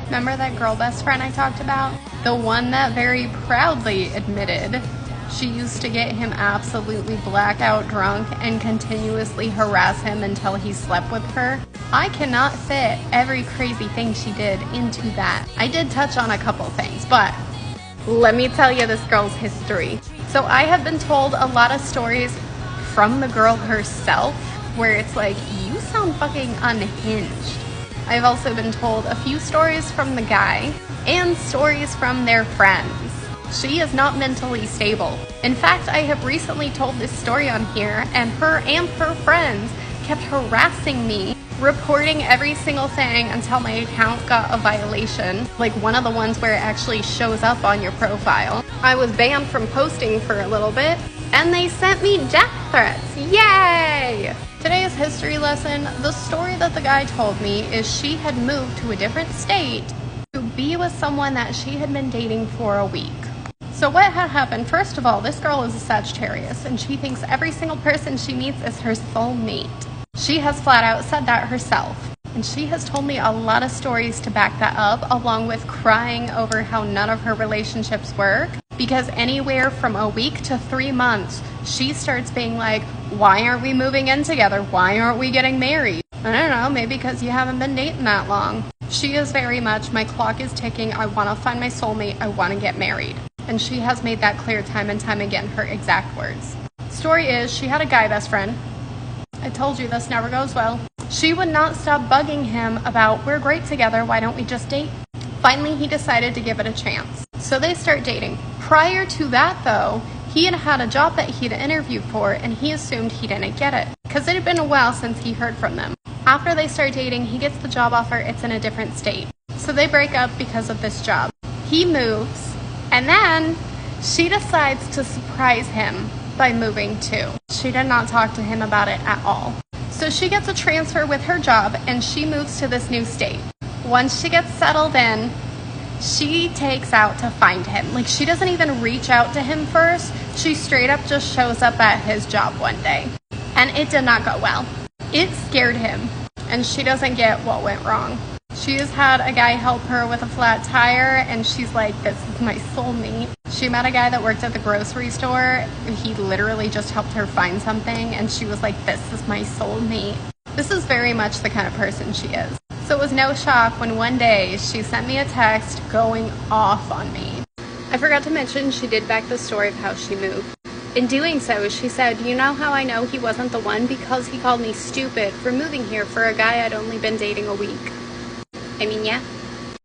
Remember that girl best friend I talked about? The one that very proudly admitted she used to get him absolutely blackout drunk and continuously harass him until he slept with her? I cannot fit every crazy thing she did into that. I did touch on a couple things, but let me tell you this girl's history. So I have been told a lot of stories from the girl herself where it's like, you sound fucking unhinged. I've also been told a few stories from the guy and stories from their friends. She is not mentally stable. In fact, I have recently told this story on here, and her friends kept harassing me, reporting every single thing until my account got a violation, like one of the ones where it actually shows up on your profile. I was banned from posting for a little bit, and they sent me death threats. Yay! Today's history lesson, the story that the guy told me is she had moved to a different state to be with someone that she had been dating for a week. So what had happened, first of all, this girl is a Sagittarius, and she thinks every single person she meets is her soulmate. She has flat out said that herself, and she has told me a lot of stories to back that up, along with crying over how none of her relationships work, because anywhere from a week to 3 months, she starts being like, why aren't we moving in together? Why aren't we getting married? I don't know, maybe because you haven't been dating that long. She is very much, my clock is ticking, I want to find my soulmate, I want to get married. And she has made that clear time and time again, her exact words. Story is, she had a guy best friend. I told you this never goes well. She would not stop bugging him about, we're great together, why don't we just date? Finally, he decided to give it a chance. So they start dating. Prior to that, though, he had had a job that he'd interviewed for, and he assumed he didn't get it, because it had been a while since he heard from them. After they start dating, he gets the job offer, it's in a different state. So they break up because of this job. He moves. And then she decides to surprise him by moving too. She did not talk to him about it at all. So she gets a transfer with her job and she moves to this new state. Once she gets settled in, she takes out to find him. Like, she doesn't even reach out to him first. She straight up just shows up at his job one day. And it did not go well. It scared him. And she doesn't get what went wrong. She has had a guy help her with a flat tire, and she's like, this is my soulmate. She met a guy that worked at the grocery store. He literally just helped her find something, and she was like, this is my soulmate. This is very much the kind of person she is. So it was no shock when one day she sent me a text going off on me. I forgot to mention she did back the story of how she moved. In doing so, she said, you know how I know he wasn't the one? Because he called me stupid for moving here for a guy I'd only been dating a week. I mean, yeah.